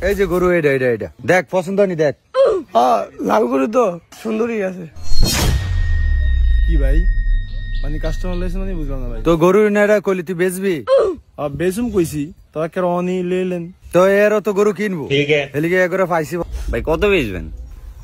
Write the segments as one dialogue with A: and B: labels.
A: এই যে গরু, এটা এটা এটা দেখ, পছন্দ নি দেখ।
B: লাল গরু তো সুন্দরই আছে।
C: কি ভাই মানে কাস্টমার লাইছে মানে বুঝলাম না ভাই।
A: তো গরু নেড়া কইলি তুই বেচবি?
C: বেচুম কইছি তো একের অনি লইলেন
A: তো এরও তো গরু কিনবো, এলিগে করে পাইছি
D: ভাই কত বেচবেন?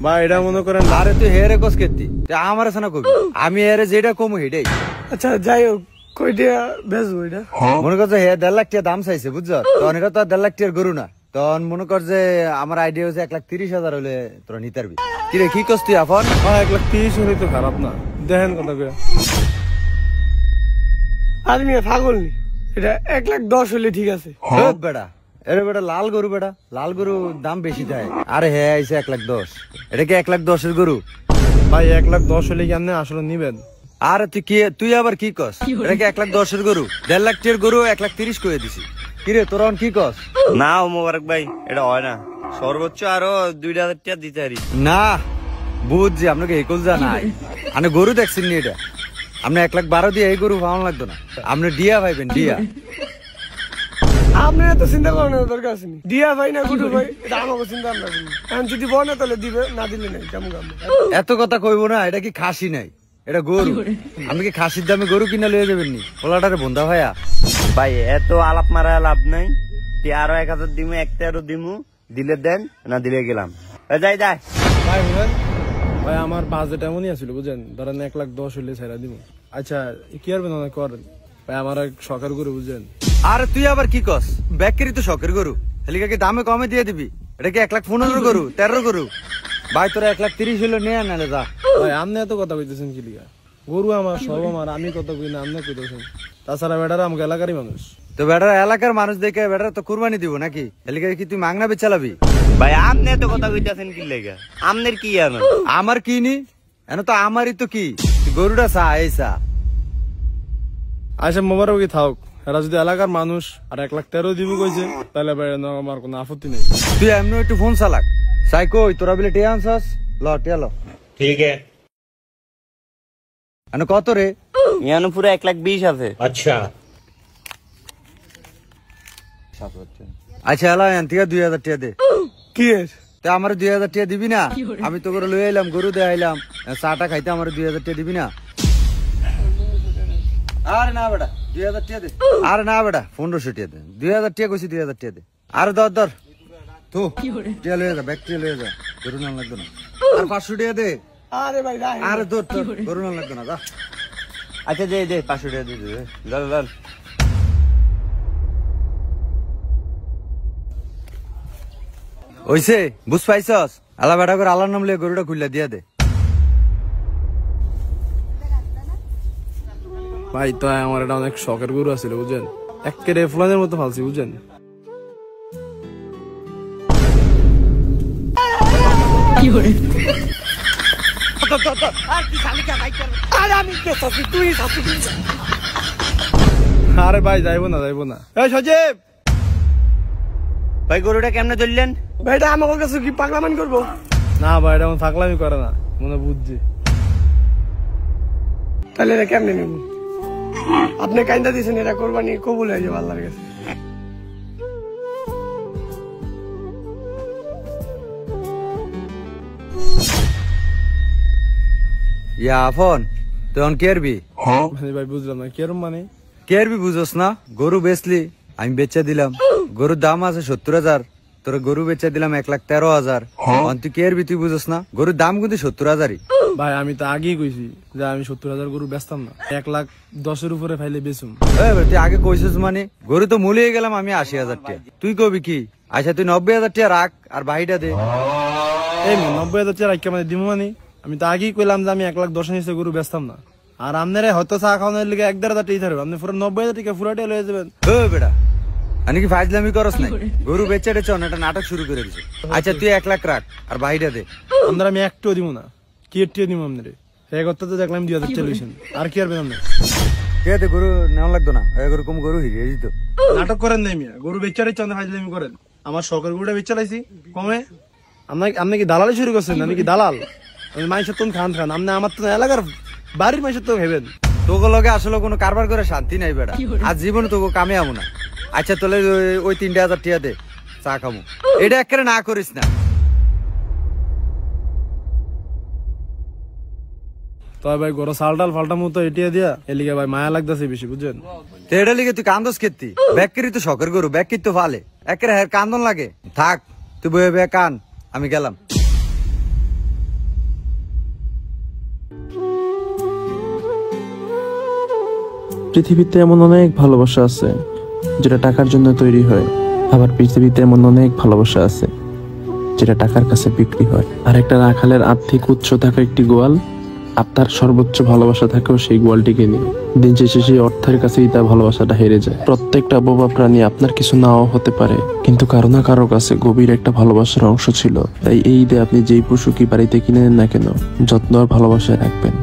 C: ভাই এটা মনে করেন
A: আরে তুই হেরে কস কেতি, তুই আমার সানা কবি, আমি এরে যেটা কমু হেডাই।
B: আচ্ছা যাই হোক, কয়টা বেচবো এটা?
A: মনে কর যে হে 1.5 লাখ টাকা দাম চাইছে, বুঝছ? তখন এটা তো 1.5 লাখ টাকার গরু না। তখন মনে কর যে আমার আইডিয়া হচ্ছে 1,30,000 হলে তোরা নিতে পারবি। কিরে কি কস তুই এখন?
C: 1,30,000 হলে তো খারাপ না, দেখেন কথা কয়া।
B: আর মিয়া পাগল নি, এটা 1,10,000 হলে ঠিক আছে।
A: বেটা এরে বেটা লাল গরু, বেটা লাল গরু দাম বেশি দেয়। আরে হ্যাঁ আইছে 1,10,000, এটা কি 1,10,000 গরু?
C: ভাই 1,10,000 হলে কি আপনি আসলে নিবেন?
A: আরে তুই আবার কি কস? এটা কি 1,10,000 গরু? 1.5 লাখ টাকার গরু 1,30,000 করে দিছি। কিরে তোরা কি কস?
D: না মোবারক ভাই, এটা হয় না, সর্বোচ্চ আরো 2,000 টাকা দিতে পারি।
A: না বুঝছি আপনাকে একুল যা নাই, আপনি গরু দেখছেন নি? এটা আপনি 1,12,000 দিয়ে এই গরু পাওয়া লাগতো না, আপনি ডিয়া পাইবেন ডিয়া।
B: আপনার এত চিন্তা করানোর দরকার আছে নি। দিয়া ভাই না গুডু ভাই, এটা আমাকে চিন্তা আমরা করি। এখন যদি বনে তাহলে দিবে, না দিলে নাই। কেমন কাম?
A: এত কথা কইবো না, এটা কি খাসি নাই, এটা গরু। আপনি কি খাসির দামে গরু কিনা লয়ে যাবেন নি? ওলাটারে বন্ধা ভাইয়া।
D: ভাই এত আলাপ মারা লাভ নাই, আরো 1,000 দিমু, 1,13 দিমু, দিলে দেন, না দিলে গেলাম। যাই যাই
C: ভাই বলেন ভাই, আমার বাজেট এমনই আছিল বুঝেন, ধরেন 1,10,000 হলে ছেড়া দিব। আচ্ছা কি করবেন না করেন ভাই, আমার এক শখের গরু বুঝেন।
A: আরে তুই আবার কি কস? ব্যাকেরি তো শখের গরু, হেলিকাকে দামে কমে দিয়ে দিবি। এটা কি 1,15,000 গরু, 13 গরু? ভাই তোরা 1,30,000 হলো নিয়ে নালে যা।
C: ভাই আপনি এত কথা কইতেছেন কি লিগা? গরু আমার সব আমার, আমি কথা কই না, আপনি কইতেছেন। তাছাড়া বেটারা আমাকে এলাকারই মানুষ।
A: তো বেটার এলাকার মানুষ দেখে বেটার তো কুরবানি দিব নাকি? হেলিকাকে কি তুই মাংনা বেচালাবি?
D: ভাই আপনি এত কথা কইতেছেন কি লেগা? আমনের কি জানো?
A: আমার কি নি, এনে তো আমারই তো কি, গরুটা চা এই চা।
C: আচ্ছা মোবারক কি থাক, এরা যদি এলাকার মানুষ আর 1,13,000 দিব কইছে, তাহলে ভাই আমার কোনো আপত্তি নেই।
A: তুই এমনি একটু ফোন চালাক। সাই কই তোরা বলে টিয়া আনছাস? ল টিয়া ল।
D: ঠিক আছে।
A: এনে কত রে?
D: ইয়ানো পুরো 1,20,000 আছে।
A: আচ্ছা আচ্ছা এলা এন থেকে 2,000 টাকা দে।
B: কি এর?
A: তা আমার 2,000 টাকা দিবি না? আমি তো করে লই আইলাম, গরু দিয়ে আইলাম, চাটা খাইতে আমার 2,000 টাকা দিবি না? আরে না বেটা 2,000 টাকা দে। আরে না বেটা 1,500 টাকা দে। 2,000 টাকা কইছি, 2,000 টাকা দে। আরে ধর তো টিয়া লয়ে যা, ব্যাগ টিয়া লয়ে যা, গরু না লাগতো না। আর 500 টাকা দে।
B: আরে ভাই রাখ।
A: আরে ধর গরু না লাগতো না, যা।
D: আচ্ছা দে 500 টাকা দিয়ে দে, চল।
A: ওইছে বুঝ পাইছস? আলা বেটা করে আল্লাহর নাম লিয়ে গরুটা খুললা দিয়া দে।
C: ভাই তো আমার এটা অনেক শখের গরু আছিল বুঝেন, একেবারে ফুলানের মতো ফালছি বুঝেন। আরে ভাই যাইবো না এই সজীব
D: ভাই গরুটা কেমনে ধরলেন?
B: ভাই এটা আমার কাছে কি পাগলামি করবো?
C: না ভাই এটা থাকলামই করে না, মনে বুঝছি।
B: তাহলে এটা কেমনে নেব? আপনি কাইন্দা দিয়েছেন, এটা কোরবানি কবুল হয়ে যাবে আল্লাহর কাছে।
A: ইয়া ফোন তখন কেরবি?
C: ভাই বুঝলাম না কেরম মানে?
A: কেরবি বুঝোস না? গরু বেচলি, আমি বেচা দিলাম, গরুর দাম আছে 70,000, তোর গরু বেচা দিলাম 1,13,000। তুই কেরবি, তুই বুঝোস না? গরুর দাম কিন্তু 70,000-ই।
C: ভাই আমি তো আগেই কইছি যে আমি 70,000 গরু বেচতাম না, 1,10,000 উপরে ফাইলে বেচুম।
A: তুই আগে কইছিস মানে? গরু তো মূলিয়ে গেলাম আমি 80,000 টাকা, তুই কবি কি? আচ্ছা তুই 90,000 টাকা রাখ আর বাহিটা দে।
C: এই 90,000 টাকা রাখ মানে দিব মানে? আমি তো আগেই কইলাম যে আমি 1,10,000 নিচে গরু বেচতাম না। আর আপনারা হয়তো চা খাওয়ানোর লিগে 1,500 টাকা থাকবে, আপনি পুরো 90,000 টাকা ফুরাটে লয়ে যাবেন।
A: বেটা আমি কি ফাজলামি করস নাই? গরু বেচে টেছে একটা নাটক শুরু করে দিছে। আচ্ছা তুই 1 লাখ রাখ আর বাহিটা দে।
C: আপনারা আমি একটুও দিব না, কি একটুও দিব আপনারে? এক কথা তো দেখলাম 2,000 চল্লিশেন, আর কি আরবেন আপনি?
A: কে দে গরু নেওয়া লাগতো না, গরু কম গরু হিরিয়ে দিত।
C: নাটক করেন নাই মিয়া, গরু বেচার ইচ্ছা ফাজলামি করেন। আমার শখের গরুটা বেচা লাইছি কমে, আপনি কি দালালি শুরু করছেন? আমি কি দালাল? আমি মাইসের তো খান আপনি আমার তো এলাকার বাড়ির মাইসের তো ভেবেন।
A: তোকে লগে আসলে কোনো কারবার করে শান্তি নাই বেটা, আজ জীবনে তোকে কামে আমো না। আচ্ছা তোলে ওই 3,000 টাকা দে। চা খামু। এটা একেবারে না করিস না।
C: তবে ভাই গরো সালটাল ফাল্টা মতো এটিয়া দিয়া এলিগে ভাই মায়া লাগতেছে বেশি বুঝছেন।
A: তো এটা লিগে তুই কান্দস কেতি? ব্যাকরি তো শখের গরু, ব্যাকরি তো ফালে একেবারে হের কান্দন লাগে। থাক তুই বয়ে বয়ে কান, আমি গেলাম।
E: পৃথিবীতে এমন অনেক ভালোবাসা আছে যেটা টাকার জন্য তৈরি হয়, আবার পৃথিবীতে এমন অনেক ভালোবাসা আছে যেটা টাকার কাছে বিক্রি হয়। আর একটা রাখালের আর্থিক উৎস থাকা একটি গোয়াল, আপনার সর্বোচ্চ ভালোবাসা থাকেও সেই গোয়ালটিকে নিয়ে। দিন শেষে সেই অর্থের কাছেই তার ভালোবাসাটা হেরে যায়। প্রত্যেকটা বোবা প্রাণী আপনার কিছু নাও হতে পারে, কিন্তু কারো না কারো কাছে গভীর একটা ভালোবাসার অংশ ছিল। তাই এই ঈদে আপনি যেই পশু কি বাড়িতে কিনে নেন না কেন, যত্ন আর ভালোবাসায় রাখবেন।